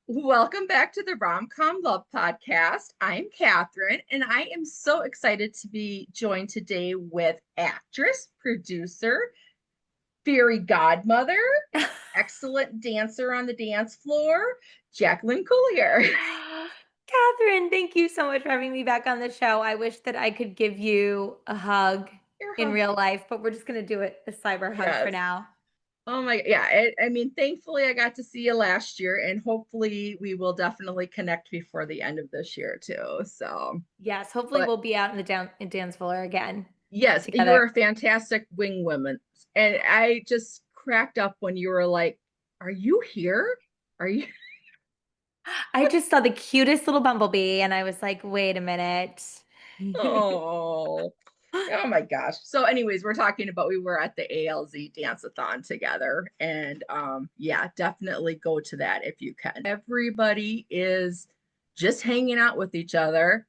Welcome back to the Rom-Com Love Podcast. I'm Catherine, and I am so excited to be joined today with actress, producer, fairy godmother, excellent dancer on the dance floor, Jacklyn Collier. Catherine, thank you so much for having me back on the show. I wish that I could give you a hug Your in hug. real life, but we're just going to do it a cyber hug for Yes. now. Oh my, yeah. I mean, thankfully, I got to see you last year, and hopefully, we will definitely connect before the end of this year too. So, Yes, hopefully but we'll be out in the dance floor again yes, you together. are a fantastic wing woman. And I just cracked up when you were like, "Are you here? Are you?" I just saw the cutest little bumblebee and I was like, wait a minute. Oh, oh my gosh. So, anyways, we're talking about we were at the ALZ dance-a-thon together. And yeah, definitely go to that if you can. Everybody is just hanging out with each other,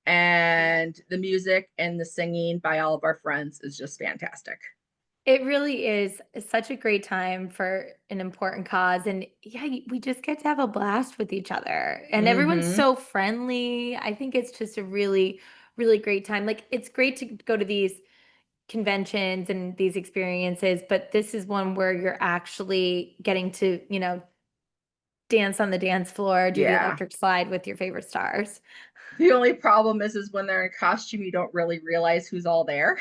and the music and the singing by all of our friends is just fantastic. It really is such a great time for an important cause. And yeah, we just get to have a blast with each other. And everyone's Mm-hmm. so friendly. I think it's just a really, really great time. Like, it's great to go to these conventions and these experiences, but this is one where you're actually getting to, dance on the dance floor, do the Yeah. electric slide with your favorite stars. The only problem is when they're in costume, you don't really realize who's all there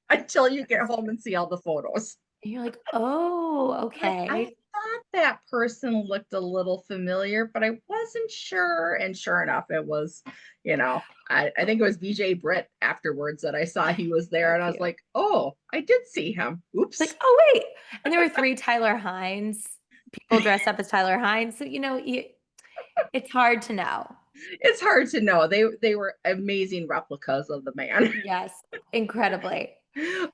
until you get Yes. home and see all the photos. And you're like, oh, Like, I okay. thought that person looked a little familiar, but I wasn't sure. And sure enough, it was, I think it was VJ Britt afterwards that I saw he was there. So And I was cute. like, oh, I did see him. Like, Oops. oh wait. And there were three Tyler Hines people dressed up as Tyler Hines. So, it's hard to know. It's hard to know. They were amazing replicas of the man. Yes, incredibly.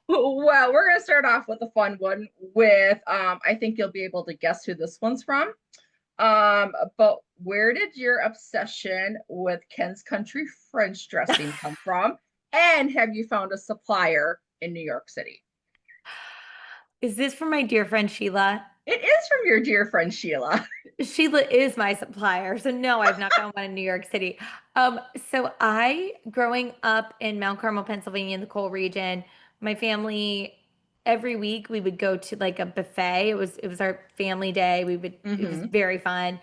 Well, we're gonna start off with a fun one with I think you'll be able to guess who this one's from. But where did your obsession with Ken's Country French dressing come from? And have you found a supplier in New York City? Is this from my dear friend Sheila? It is from your dear friend Sheila. Sheila is my supplier. So no, I've not found one in New York City. So I, growing up in Mount Carmel, Pennsylvania, in the coal region, my family, every week we would go to like a buffet. It was our family day. It was Mm-hmm. very fun.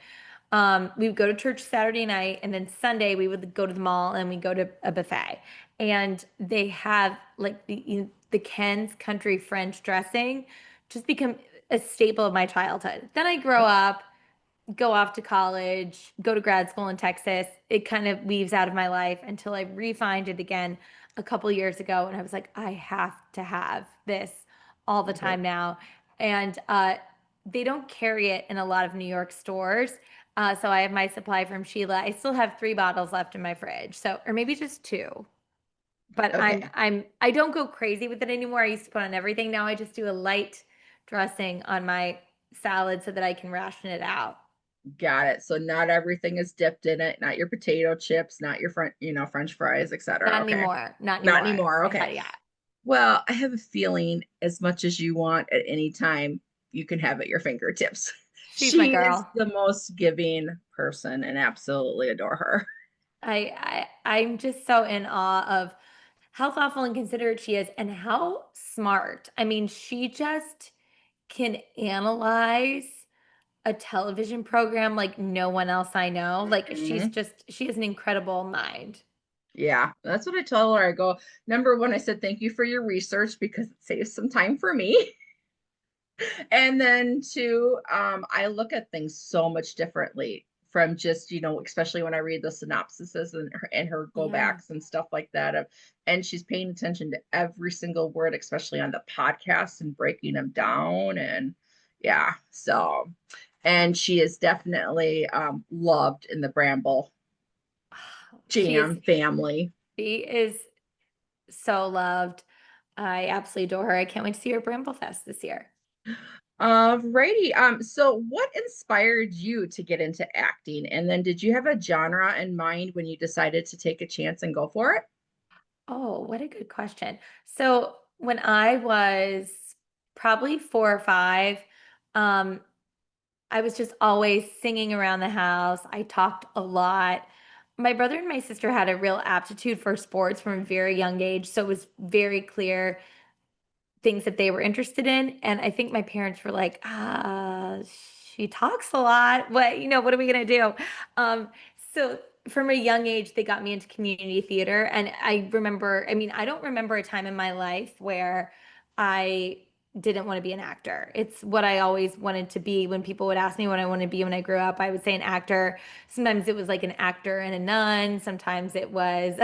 We would go to church Saturday night, and then Sunday we would go to the mall and we go to a buffet. And they have like the Ken's Country French dressing just become a staple of my childhood. Then I grow up, go off to college, go to grad school in Texas. It kind of weaves out of my life until I refined it again a couple years ago. And I was like, I have to have this all the Okay. time now. And they don't carry it in a lot of New York stores. So I have my supply from Sheila. I still have 3 bottles left in my fridge. So, or maybe just two. But Okay. I don't go crazy with it anymore. I used to put on everything. Now I just do a light dressing on my salad so that I can ration it out. Got it. So not everything is dipped in it, not your potato chips, not your French fries, Not etc. Okay. anymore. Not Not anymore. anymore. I Okay. had, yeah. Well, I have a feeling as much as you want at any time, you can have at your fingertips. She's my She is girl. the most giving person and absolutely adore her. I'm just so in awe of how thoughtful and considerate she is and how smart. I mean, she just can analyze a television program like no one else I know. Like Mhm. she has an incredible mind. Yeah, that's what I told her. I go, number one, I said, thank you for your research because it saves some time for me. And then two, I look at things so much differently from just, especially when I read the synopsises and her go Yeah. backs and stuff like that. And she's paying attention to every single word, especially on the podcast and breaking them down. And yeah, so, and she is definitely loved in the Bramble She is Jam family. she is so loved. I absolutely adore her. I can't wait to see her at Bramblefest this year. Righty. So what inspired you to get into acting? And then did you have a genre in mind when you decided to take a chance and go for it? Oh, what a good question. So when I was probably 4 or 5, um, I was just always singing around the house. I talked a lot. My brother and my sister had a real aptitude for sports from a very young age, so it was very clear things that they were interested in. And I think my parents were like, she talks a lot. What are we gonna do? Um, so from a young age, they got me into community theater. And I mean, I don't remember a time in my life where I didn't want to be an actor. It's what I always wanted to be. When people would ask me what I want to be when I grew up, I would say an actor. Sometimes it was like an actor and a nun. Sometimes it was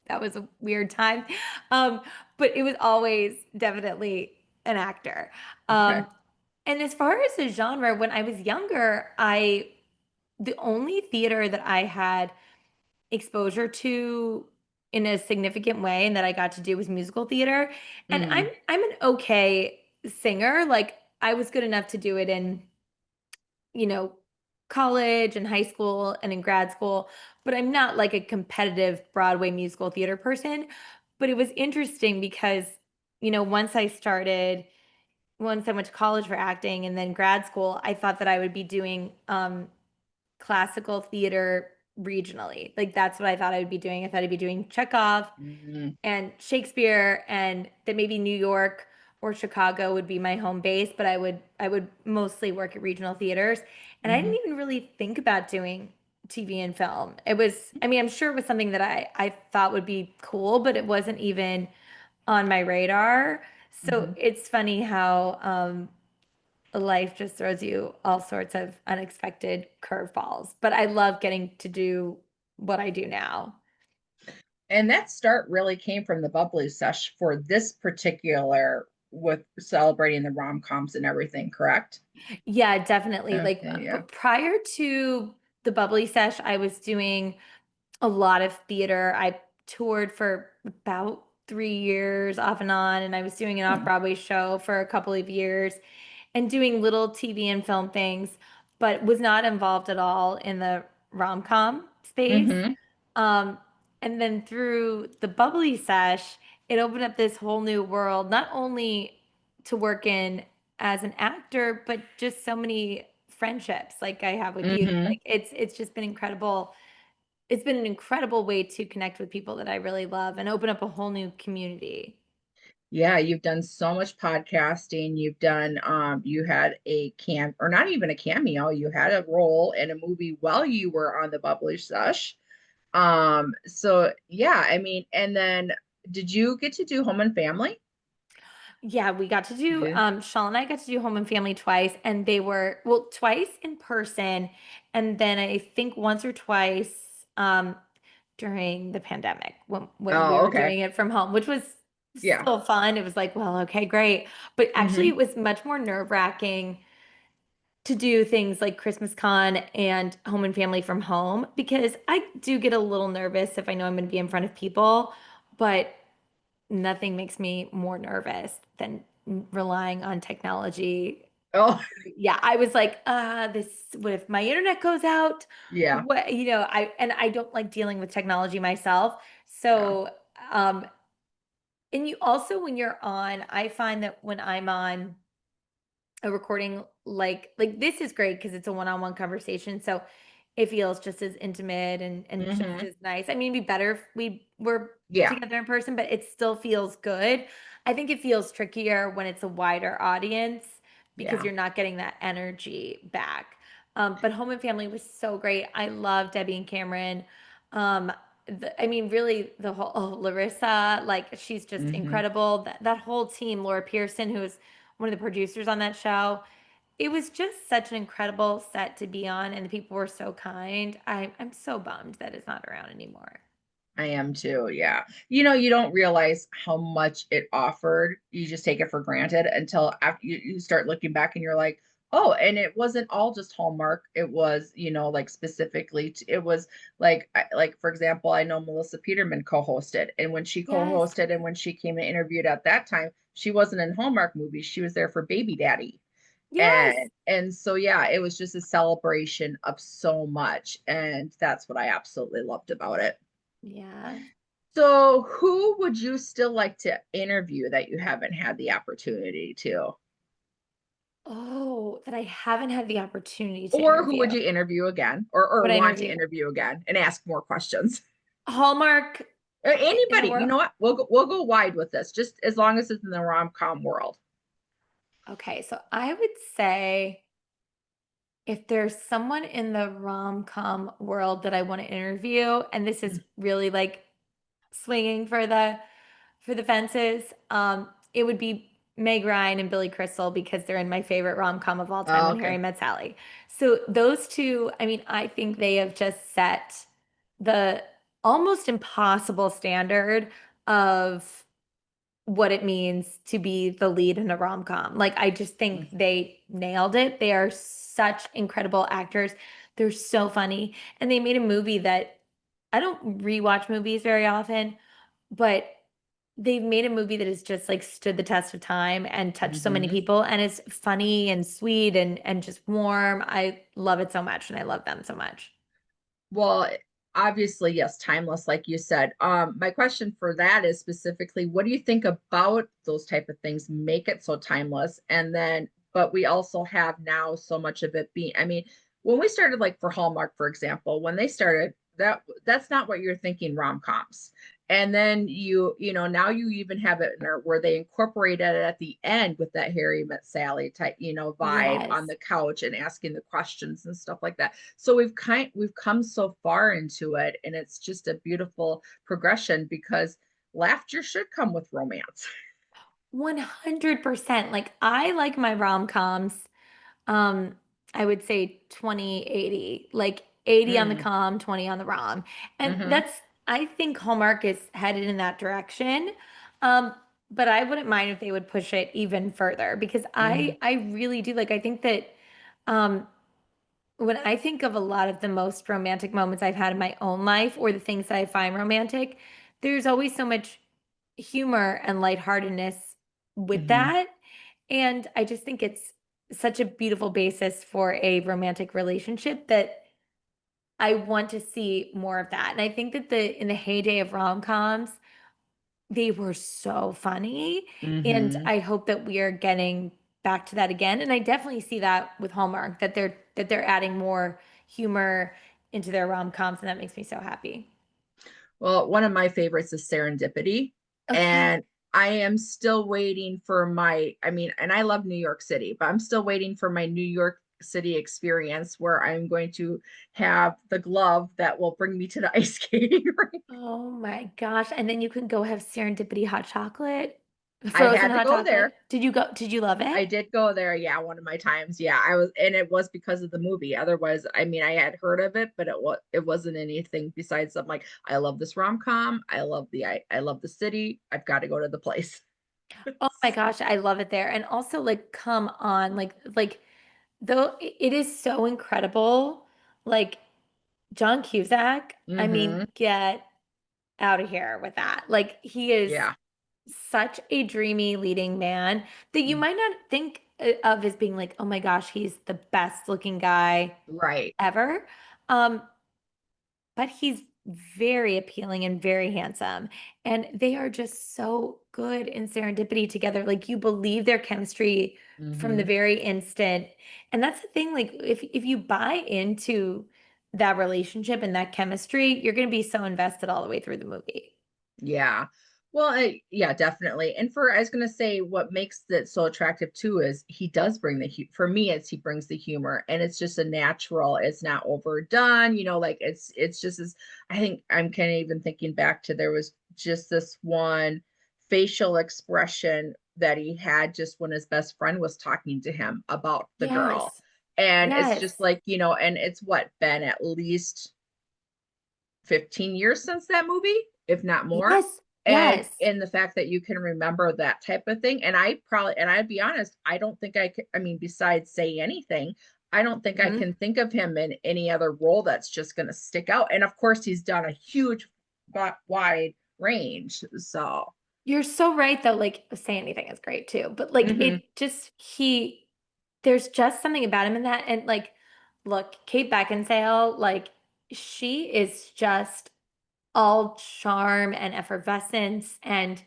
that was a weird time. Um, but it was always definitely an actor. Okay. And as far as the genre, when I was younger, the only theater that I had exposure to in a significant way and that I got to do was musical theater. And I'm Mm, I'm an okay singer. Like I was good enough to do it in you know, college and high school and in grad school, but I'm not like a competitive Broadway musical theater person. But it was interesting because, once I went to college for acting and then grad school, I thought that I would be doing classical theater regionally. Like that's what I thought I would be doing. I thought I'd be doing Chekhov mm, and Shakespeare, and that maybe New York or Chicago would be my home base, but I would mostly work at regional theaters. And I mhm, didn't even really think about doing TV and film. It was, I mean, I'm sure it was something that I thought would be cool, but it wasn't even on my radar. So mhm. it's funny how life just throws you all sorts of unexpected curveballs. But I love getting to do what I do now. And that start really came from the bubbly sesh for this particular with celebrating the rom-coms and everything, correct? Yeah, definitely. Like, Okay, yeah. but prior to the bubbly sesh, I was doing a lot of theater. I toured for about 3 years off and on, and I was doing an Hmm. off-Broadway show for a couple of years and doing little TV and film things, but was not involved at all in the rom-com space. Mm-hmm. Um, and then through the bubbly sesh, it opened up this whole new world, not only to work in as an actor, but just so many friendships like I have with you. Mm-hmm. Like it's just been incredible. It's been an incredible way to connect with people that I really love and open up a whole new community. Yeah, you've done so much podcasting. You've done you had a cam or not even a cameo, you had a role in a movie while you were on the bubbly sesh. So yeah, I mean, and then did you get to do Home and Family? Yeah, we got to do Yeah. Shaw and I got to do Home and Family twice, and they were, well, twice in person, and then I think once or twice during the pandemic when we Oh, were okay. doing it from home, which was Yeah. still fun. It was like, well, okay, great. But actually Mm-hmm. it was much more nerve-wracking to do things like Christmas Con and Home and Family from home because I do get a little nervous if I know I'm going to be in front of people, but nothing makes me more nervous than relying on technology. Oh, Yeah, I was like, this, what if my internet goes out? yeah. I don't like dealing with technology myself. Yeah. So, um, and you also, when you're on, I find that when I'm on a recording like this is great because it's a one-on-one conversation, so it feels just as intimate and just Mm-hmm. as nice. I mean, it'd be better if we were Yeah. together in person, but it still feels good. I think it feels trickier when it's a wider audience because Yeah. you're not getting that energy back. But Home and Family was so great. I love Debbie and Cameron. um I mean, really, the whole Larissa, like she's just Mm-hmm. incredible. That whole team, Laura Pearson, who was one of the producers on that show. It was just such an incredible set to be on, and the people were so kind. I'm so bummed that it's not around anymore. I am too. Yeah. You know, you don't realize how much it offered. You just take it for granted until after you start looking back and you're like, oh, and it wasn't all just Hallmark. It was, like specifically, it was like, for example, I know Melissa Peterman co-hosted, and when she Yes, co-hosted and when she came and interviewed at that time, she wasn't in Hallmark movies. She was there for Baby Daddy. yes, And so yeah, it was just a celebration of so much. And that's what I absolutely loved about it. yeah. So, who would you still like to interview that you haven't had the opportunity to? Oh, that I haven't had the opportunity to Or who interview. would you interview again, or Would I want to interview interview again and ask more questions? Hallmark in the Anybody, you world? know what? We'll go wide with this, just as long as it's in the rom-com world. Okay, so I would say if there's someone in the rom-com world that I want to interview, and this is really like swinging for the fences, it would be Meg Ryan and Billy Crystal because they're in my favorite rom-com of all time, Oh, When Harry okay. Met Sally. So those two, I mean, I think they have just set the almost impossible standard of what it means to be the lead in a rom-com. Like I just think Mhm. they nailed it. They are such incredible actors. They're so funny. And they made a movie that I don't rewatch movies very often, but they've made a movie that has just like stood the test of time and touched so many Mhm. people and it's funny and sweet and just warm. I love it so much and I love them so much. Well, obviously, yes, timeless, like you said. My question for that is specifically, what do you think about those type of things make it so timeless? And then, but we also have now so much of it being, I mean, when we started, like for Hallmark, for example, when they started, that's not what you're thinking rom-coms. And then now you even have it in there where they incorporated it at the end with that Harry Met Sally type, vibe on Yes. the couch and asking the questions and stuff like that. So we've come so far into it, and it's just a beautiful progression because laughter should come with romance. 100%. Like I like my rom-coms. Um, I would say 20/80, like 80 on the Mm, com, 20 on the rom. And mm-hmm, that's I think Hallmark is headed in that direction. Um, but I wouldn't mind if they would push it even further because mm-hmm, I really do like I think that um when I think of a lot of the most romantic moments I've had in my own life or the things that I find romantic, there's always so much humor and lightheartedness with mm-hmm. that. And I just think it's such a beautiful basis for a romantic relationship that I want to see more of that. And I think that the in the heyday of rom-coms, they were so funny. And Mm-hmm. I hope that we are getting back to that again. And I definitely see that with Hallmark, that they're adding more humor into their rom-coms, and that makes me so happy. Well, one of my favorites is Serendipity, Okay. and I am still waiting for I mean, and I love New York City, but I'm still waiting for my New York City experience where I'm going to have the glove that will bring me to the ice skating rink. Oh my gosh. And then you can go have serendipity hot chocolate, I frozen had to hot go chocolate. there. Did you go? Did you love it? I did go there, yeah, one of my times. Yeah, and it was because of the movie. Otherwise, I mean, I had heard of it, but it wasn't anything besides I'm like, I love this rom-com. I love the city. I've got to go to the place. Oh my gosh, I love it there. And also like come on, like though it is so incredible. Like John Cusack, I mean, Mm-hmm. get out of here with that. Like he is Yeah. such a dreamy leading man that you Mm, might not think of as being like, "Oh my gosh, he's the best looking guy right. ever." Um but he's very appealing and very handsome. And they are just so good in serendipity together. Like you believe their chemistry from the Mm-hmm. very instant. And that's the thing, like if you buy into that relationship and that chemistry, you're gonna be so invested all the way through the movie. Yeah. Well, yeah, definitely. And I was gonna say, what makes it so attractive too is he does bring for me, it's he brings the humor, and it's just a natural. It's not overdone. Like it's just as I think I'm kind of even thinking back to there was just this one facial expression that he had just when his best friend was talking to him about the girl, Yes. and it's just Yes. like and it's what been at least 15 years since that movie, if not more. Yes. And Yes. in the fact that you can remember that type of thing. And I'd be honest, I don't think I could, I mean, besides Say Anything, I don't think I Mhm. can think of him in any other role that's just going to stick out. And of course, he's done a huge, wide range. So, You're so right though, like, Say Anything is great too, but, like, mhm, it just there's just something about him in that, and, like, look, Kate Beckinsale, like, she is just all charm and effervescence, and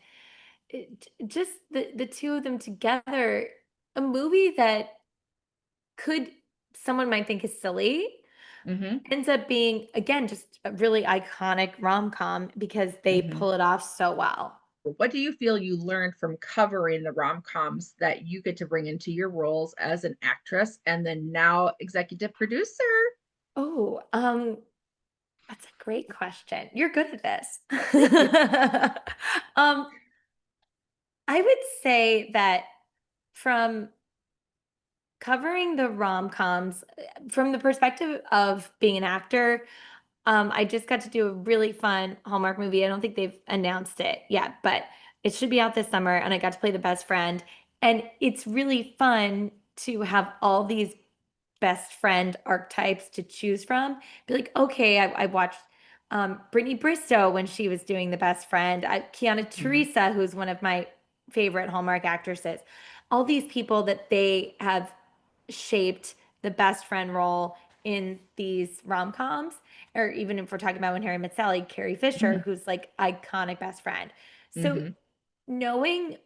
just the 2 of them together, a movie that someone might think is silly, Mm-hmm. ends up being, again, just a really iconic rom-com because they Mm-hmm. pull it off so well. What do you feel you learned from covering the rom-coms that you get to bring into your roles as an actress and then now executive producer? Oh, that's a great question. You're good at this. Thank you. Um, I would say that from covering the rom-coms, from the perspective of being an actor, I just got to do a really fun Hallmark movie. I don't think they've announced it yet, but it should be out this summer. And I got to play the best friend. And it's really fun to have all these best friend archetypes to choose from. Be like, okay, I watched Brittany Bristow when she was doing the best friend. Kiana Mhm. Teresa, who's one of my favorite Hallmark actresses. All these people that they have shaped the best friend role in these rom-coms, or even if we're talking about When Harry Met Sally, Carrie Fisher, Mhm. who's like iconic best friend. So Mhm. knowing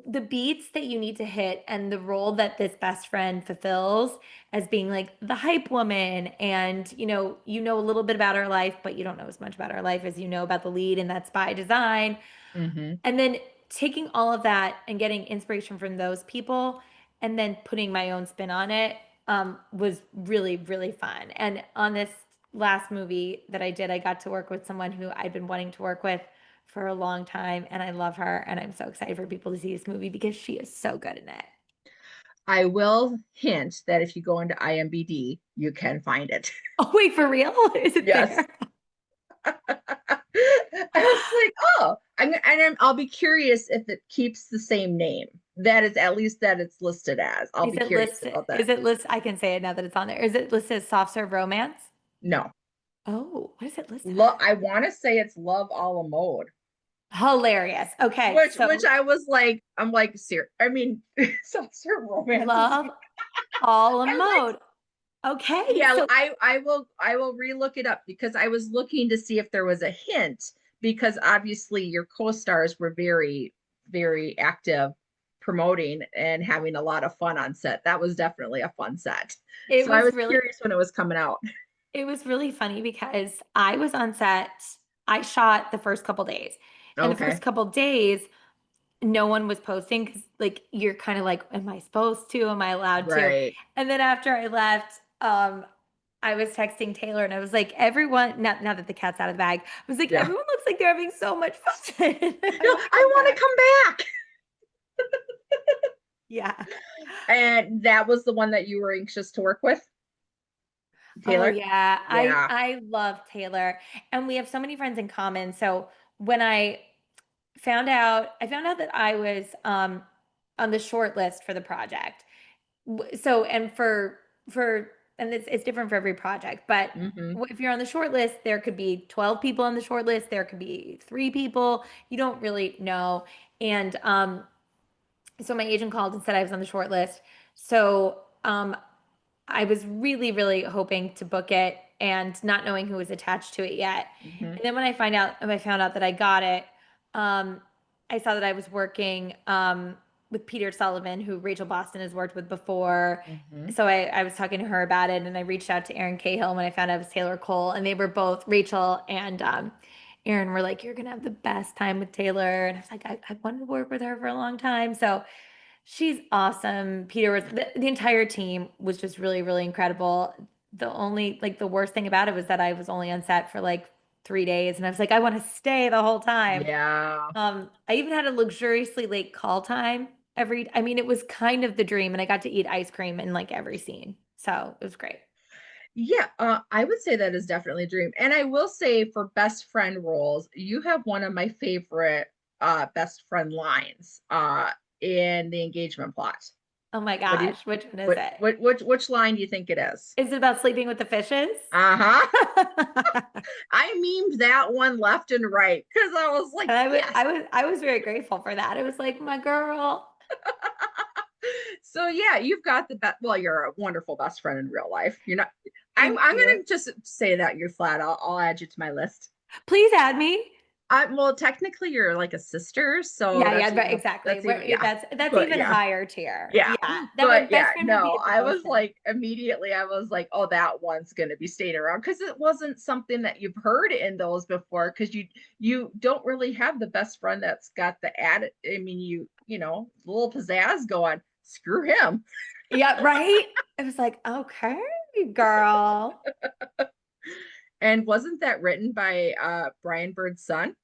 the beats that you need to hit and the role that this best friend fulfills as being like the hype woman, and you know a little bit about her life but you don't know as much about her life as you know about the lead, and that's by design. Mhm. And then taking all of that and getting inspiration from those people and then putting my own spin on it was really, really fun. And on this last movie that I did, I got to work with someone who I'd been wanting to work with for a long time. And I love her. And I'm so excited for people to see this movie because she is so good in it. I will hint that if you go into IMDb, you can find it. Oh, wait, for real? Is it Yes. there? I was like, oh, I'll be curious if it keeps the same name. That is at least that it's listed as. I'll Is be it curious listed? about that. Is it listed? I can say it now that it's on there. Is it listed as soft serve romance? No. Oh, what is it listed as? I want to say it's Love a la mode. Hilarious. Okay, Which so I was like, I'm like, serious. I mean, self-serve romance is love all I like, mode. Okay, yeah, so I will relook it up because I was looking to see if there was a hint because obviously your co-stars were very, very active promoting and having a lot of fun on set. That was definitely a fun set. it So I was was really curious when it was coming out. it was really funny because I was on set. I shot the first couple days. And the Okay. first couple days, no one was posting because like you're kind of like, am I supposed to? Am I allowed to? Right. And then after I left, I was texting Taylor and I was like, everyone, now that the cat's out of the bag, I was like, Yeah. everyone looks like they're having so much fun. I No, want to I come want to back. come back. Yeah. And that was the one that you were anxious to work with, Oh Taylor? yeah, I Yeah. I love Taylor, and we have so many friends in common. So when I found out that I was on the short list for the project. So and for and it's different for every project, but Hmm. if you're on the short list, there could be 12 people on the short list, there could be 3 people. You don't really know. And so my agent called and said I was on the short list. So I was really, really hoping to book it and not knowing who was attached to it yet. Hmm. And then when I found out that I got it, um, I saw that I was working with Peter Sullivan, who Rachel Boston has worked with before. Hmm. So I was talking to her about it, and I reached out to Erin Cahill when I found out it was Taylor Cole, and they were both Rachel and Erin were like, "You're gonna have the best time with Taylor," and I was like, "I wanted to work with her for a long time." So she's awesome. Peter was the entire team was just really, really incredible. The only like the worst thing about it was that I was only on set for like 3 days and I was like, I want to stay the whole time. Yeah. I even had a luxuriously late call time I mean, it was kind of the dream, and I got to eat ice cream in like every scene. So it was great. Yeah, I would say that is definitely a dream. And I will say for best friend roles, you have one of my favorite best friend lines in the engagement plot. Oh my What do you gosh, which one is what it? which line do you think it is? Is it about sleeping with the fishes? Uh-huh. I memed that one left and right because I was like, And yes. I was very grateful for that. It was like, my girl. So yeah, you've got the best. Well, you're a wonderful best friend in real life. You're not. I'm Thank gonna you. just say that you're flat. I'll add you to my list. Please add me. well, technically you're like a sister, so Yeah, yeah, right, exactly. that's even yeah. That's But even yeah. higher tier. Yeah. Yeah, that But would yeah, best friend would be no, a I was demotion. like immediately I was like, "Oh, that one's gonna be staying around," because it wasn't something that you've heard in those before. Because you don't really have the best friend that's got the added I mean, a little pizzazz going, "Screw him." Yeah, right? It was like, "Okay, girl." And wasn't that written by, Brian Bird's son?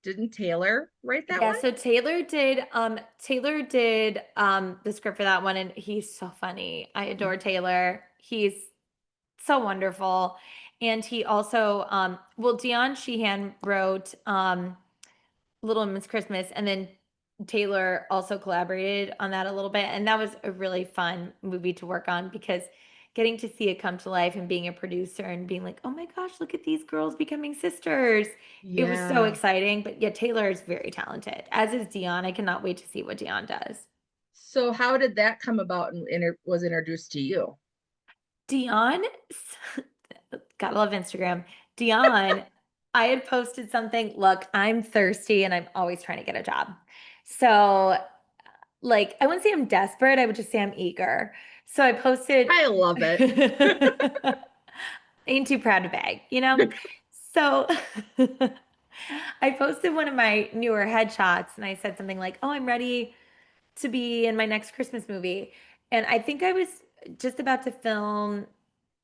Didn't Taylor write that Yeah, one? so Taylor did the script for that one, and he's so funny. I adore Taylor. He's so wonderful. And he also well, Dion Sheehan wrote Little Women's Christmas, and then Taylor also collaborated on that a little bit, and that was a really fun movie to work on because getting to see it come to life and being a producer and being like, "Oh my gosh, look at these girls becoming sisters." It was so Yeah. exciting, but yeah, Taylor is very talented, as is Dion. I cannot wait to see what Dion does. So how did that come about and was introduced to you? Dion, gotta love Instagram. Dion, I had posted something. Look, I'm thirsty and I'm always trying to get a job. So, like, I wouldn't say I'm desperate. I would just say I'm eager. So I posted, I love it. ain't too proud to beg, you know? So I posted one of my newer headshots and I said something like, "Oh, I'm ready to be in my next Christmas movie." And I think I was just about to film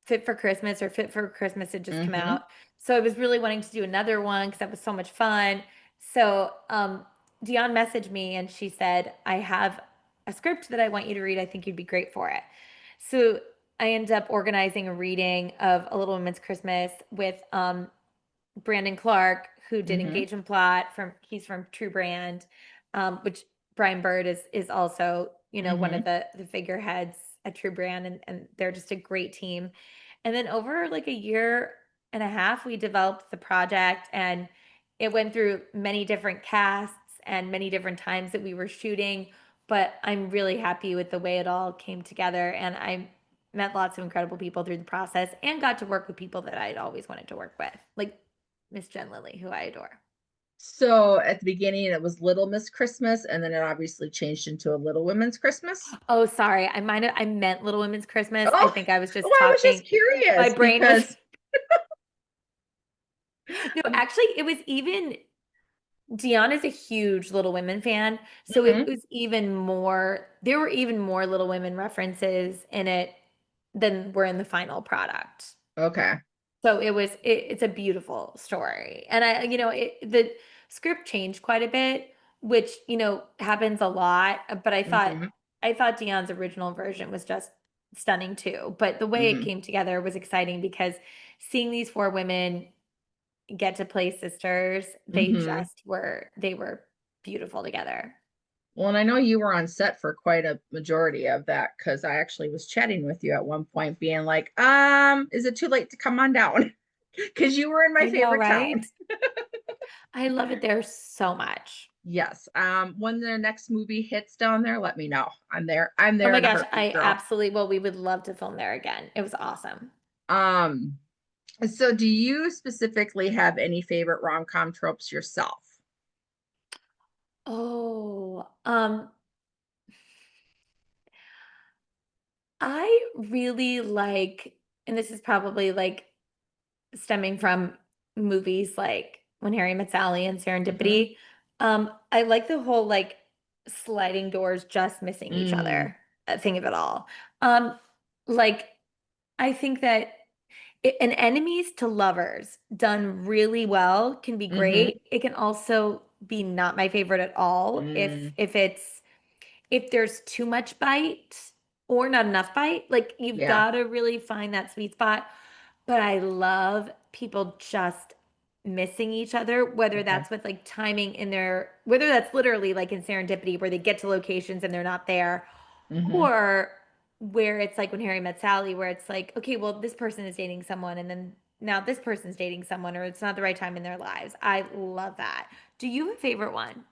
Fit for Christmas, or Fit for Christmas had just come out. Mhm. So I was really wanting to do another one because that was so much fun. So Dion messaged me and she said, "I have a script that I want you to read. I think you'd be great for it." So I ended up organizing a reading of A Little Women's Christmas with Brandon Clark, who did Mhm. Engage and Plot. He's from True Brand, which Brian Bird is also, one of Mhm. the figureheads at True Brand, and they're just a great team. And then over like a year and a half, we developed the project, and it went through many different casts and many different times that we were shooting. But I'm really happy with the way it all came together, and I met lots of incredible people through the process and got to work with people that I'd always wanted to work with, like Miss Jen Lilly, who I adore. So at the beginning, it was Little Miss Christmas, and then it obviously changed into a Little Women's Christmas. Oh, sorry. I meant Little Women's Christmas. I Oh, think I was well, just I was talking. just My curious brain was because no, actually it was even Dion is a huge Little Women fan, so it Mhm. was even more there were even more Little Women references in it than were in the final product. Okay. So it's a beautiful story. And the script changed quite a bit, which, happens a lot, but Mhm. I thought Dion's original version was just stunning too. But the way it Mhm. came together was exciting because seeing these four women get to play sisters, Mhm. they were beautiful together. Well, and I know you were on set for quite a majority of that because I actually was chatting with you at one point, being like, is it too late to come on down?" Because you were in my I know, favorite town. right? I love it there so much. Yes. When the next movie hits down there, let me know. I'm Oh there my in a gosh, heartbeat, I girl. absolutely well, we would love to film there again. It was awesome. Um, so do you specifically have any favorite rom-com tropes yourself? Oh, I really like, and this is probably like stemming from movies like When Harry Met Sally and Mhm. Serendipity. I like the whole like sliding doors just missing each Mm. other thing of it all. Um, like I think that an enemies to lovers done really well can be Mhm. great. It can also be not my favorite at all Mm. if there's too much bite or not enough bite. Like you've Yeah. got to really find that sweet spot. But I love people just missing each other, whether Okay. that's with like timing in whether that's literally like in Serendipity where they get to locations and they're not there, Mhm. or where it's like When Harry Met Sally, where it's like, okay, well, this person is dating someone and then now this person's dating someone, or it's not the right time in their lives. I love that. Do you have a favorite one?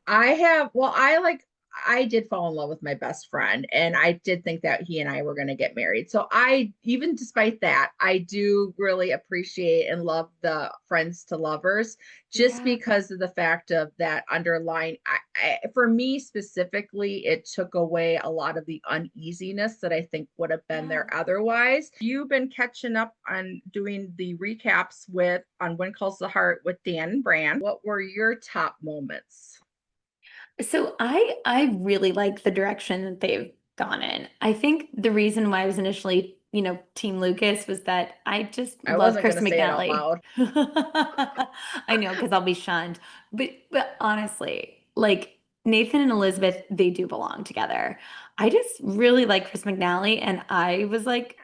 I have, well, I like. I did fall in love with my best friend, and I did think that he and I were going to get married. So I, even despite that, I do really appreciate and love the friends to lovers, just Yeah. because of the fact of that underlying. For me specifically, it took away a lot of the uneasiness that I think would have been Yeah. there otherwise. You've been catching up on doing the recaps with on When Calls the Heart with Dan and Bran. What were your top moments? So I really like the direction that they've gone in. I think the reason why I was initially, Team Lucas was that I just I love wasn't going Chris to say it out McNally. loud. I know because I'll be shunned. But honestly, like Nathan and Elizabeth, they do belong together. I just really like Chris McNally, and I was like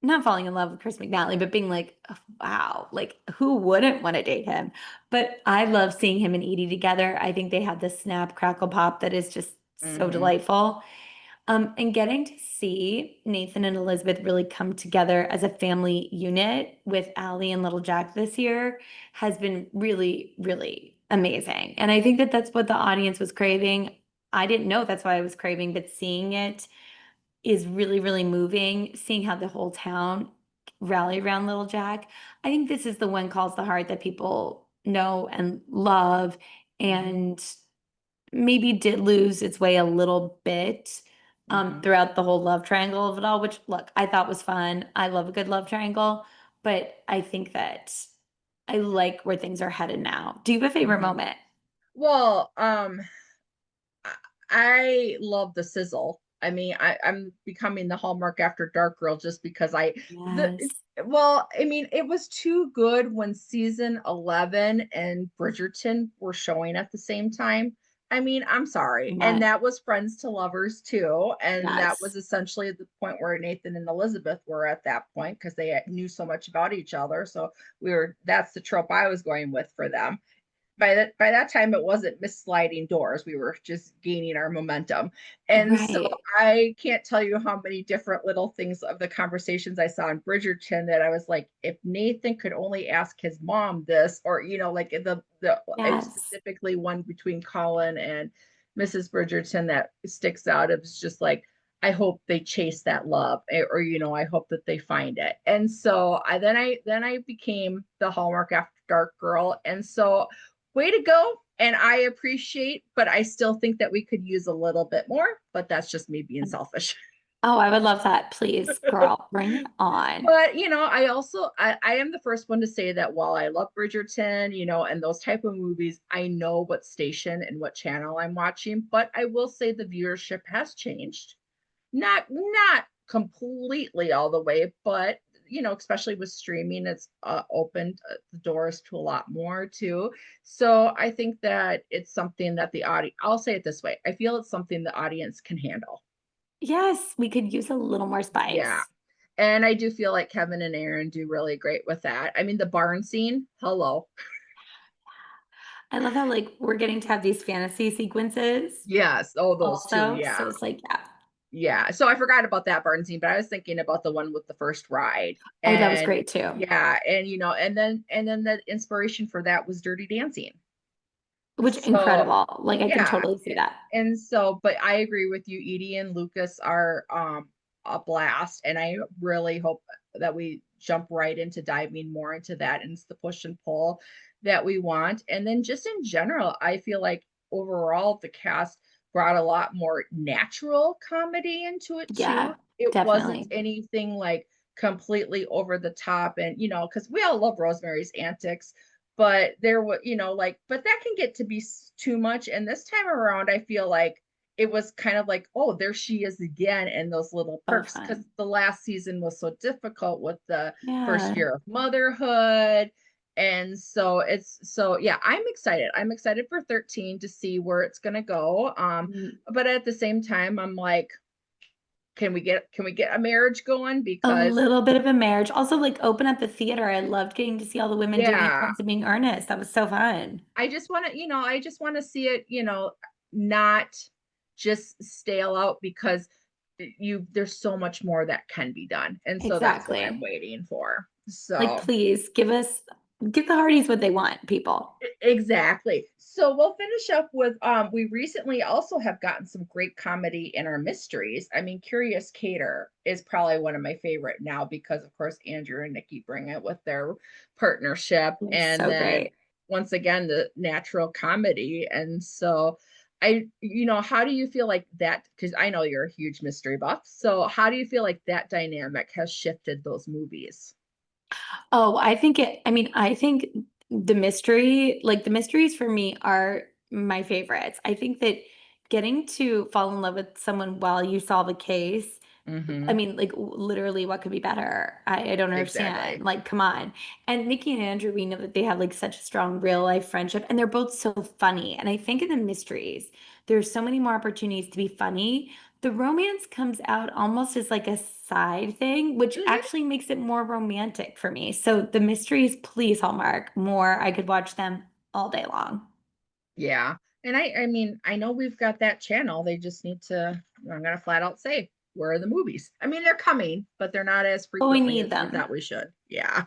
not falling in love with Chris McNally, but being like, "Oh, wow, like who wouldn't want to date him?" But I love seeing him and Edie together. I think they have this snap, crackle, pop that is just so Hmm. delightful. And getting to see Nathan and Elizabeth really come together as a family unit with Allie and Little Jack this year has been really, really amazing. And I think that that's what the audience was craving. I didn't know that's what I was craving, but seeing it is really, really moving, seeing how the whole town rally around Little Jack. I think this is the One Calls the Heart that people know and love, Hmm. and maybe did lose its way a little bit Hmm. throughout the whole love triangle of it all, which look, I thought was fun. I love a good love triangle, but I think that I like where things are headed now. Do you have a favorite Hmm. moment? Well, I I love the sizzle. I mean, I'm becoming the Hallmark After Dark girl just because Yes. well, I mean, it was too good when season 11 and Bridgerton were showing at the same time. I mean, I'm sorry. And But that was Friends to Lovers too. And that yes. was essentially the point where Nathan and Elizabeth were at that point because they knew so much about each other. So that's the trope I was going with for them. By that time it wasn't miss sliding doors, we were just gaining our momentum. And so Right. I can't tell you how many different little things of the conversations I saw in Bridgerton that I was like, if Nathan could only ask his mom this, or like the it was Yes. specifically one between Colin and Mrs. Bridgerton that sticks out. It was just like, I hope they chase that love, or I hope that they find it. And so I became the Hallmark After Dark girl. And so way to go. And I appreciate, but I still think that we could use a little bit more, but that's just me being selfish. Oh, I would love that. Please, girl, bring it on. But I am the first one to say that while I love Bridgerton, and those type of movies, I know what station and what channel I'm watching. But I will say the viewership has changed. Not completely all the way, but especially with streaming, it's opened the doors to a lot more too. So I think that it's something that the audience, I'll say it this way, I feel it's something the audience can handle. Yes, we could use a little more Yeah. spice. And I do feel like Kevin and Aaron do really great with that. I mean, the barn scene, hello. I love how like we're getting to have these fantasy sequences Yes. Oh, those two. also. Yeah. So it's like, yeah. Yeah. So I forgot about that barn scene, but I was thinking about the one with the first ride. Oh, that was And great too. yeah, and and then the inspiration for that was Dirty Dancing. Which So incredible. Like I can yeah. totally see that. And so, but I agree with you, Edie and Lucas are a blast. And I really hope that we jump right into diving more into that, and it's the push and pull that we want. And then just in general, I feel like overall the cast brought a lot more natural comedy into it too. Yeah, It wasn't definitely. anything like completely over the top, and because we all love Rosemary's Antics, but there was like, but that can get to be too much. And this time around I feel like it was kind of like, oh, there she is again, and those little So perks, because fun. the last season was so difficult with the first Yeah. year of motherhood. And so yeah, I'm excited for 13 to see where it's going to go. Mm. But at the same time I'm like, can we get a marriage going? A Because little bit of a marriage. Also, like open up the theater. I loved getting to see all the women doing yeah, accents and being earnest. That was so fun. I just want to see it, not just stale out, because there's so much more that can be done. And so that's what I'm Exactly. waiting for. Like, So please give us Give the Hardys what they want, people. Exactly. So we'll finish up with we recently also have gotten some great comedy in our mysteries. I mean, Curious Cater is probably one of my favorite now because of course Andrew and Nikki bring it with their partnership, and So then great. once again the natural comedy. And so how do you feel like that, because I know you're a huge mystery buff. So how do you feel like that dynamic has shifted those movies? Oh, I think the mysteries for me are my favorites. I think that getting to fall in love with someone while you solve a case, I Mm-hmm. mean, like literally, what could be better? I don't understand. Exactly. Like, come on. And Nikki and Andrew, we know that they have like such a strong real life friendship, and they're both so funny. And I think in the mysteries, there's so many more opportunities to be funny. The romance comes out almost as like a side thing, which Mhm. actually makes it more romantic for me. So the mysteries, please, Hallmark, more. I could watch them all day long. Yeah. And I mean, I know we've got that channel. They just need to, I'm gonna flat out say, where are the movies? I mean, they're coming, but they're not as But we frequently need as we them. thought we should. Yeah.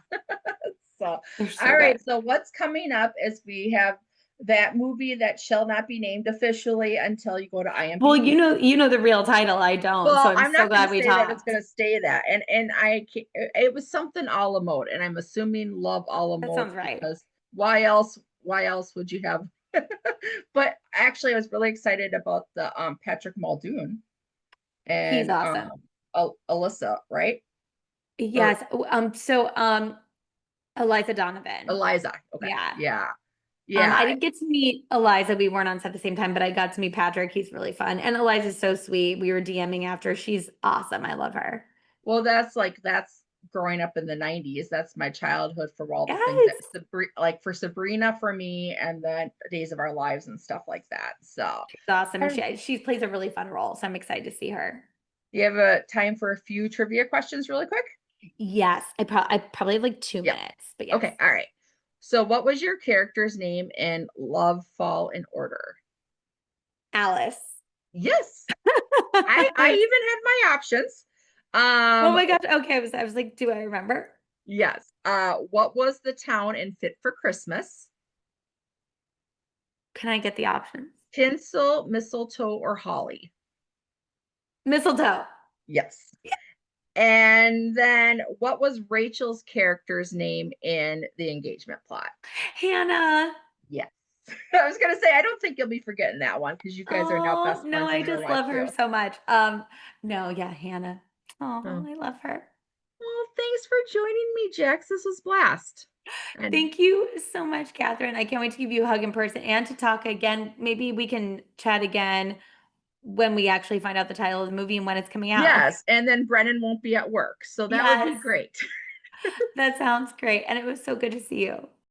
So, They're all so good. right. So what's coming up is we have that movie that shall not be named officially until you go to Well, IMDb. you know the real title. I don't. So Well, I'm I'm so not going glad to we say that it's talked. going to stay that, and it was something a la mode, and I'm assuming love a la That mode sounds right. because why else? Why else would you have? But actually, I was really excited about the Patrick Muldoon He's and awesome. Alyssa, right? Or Yes. Eliza Donovan. Eliza. Okay, Yeah. yeah, I yeah. didn't get to meet Eliza. We weren't on set at the same time, but I got to meet Patrick. He's really fun. And Eliza's so sweet. We were DMing after. She's awesome. I love her. Well, that's growing up in the 90s. That's my childhood for all the things that Yes. like for Sabrina for me, and then Days of Our Lives and stuff like that. So, She's awesome. And uh, she plays a really fun role. So I'm excited to see her. you have a time for a few trivia questions really quick? Yes. I probably have like two Yep. minutes, but yes. Okay, all right. So, what was your character's name in Love Fall in Order? Alice. Yes, I even had my options. Oh Um, my gosh. Okay. I was like, do I remember? yes. What was the town in Fit for Christmas? Can I get the options? Tinsel, mistletoe, or holly? Mistletoe. Yes. And then what was Rachel's character's name in the engagement plot? Hannah. Yes. I was gonna say I don't think you'll be forgetting that one because you guys are now Oh, best no, friends in I real just life love her too. so much. No, yeah, Hannah. Oh, Oh. I love her. Well, thanks for joining me, Jax. This was blast. And Thank you so much, Catherine. I can't wait to give you a hug in person and to talk again. Maybe we can chat again when we actually find out the title of the movie and when it's coming out. yes, and then Brennan won't be at work, so that would be Yes, great. that sounds great. And it was so good to see you.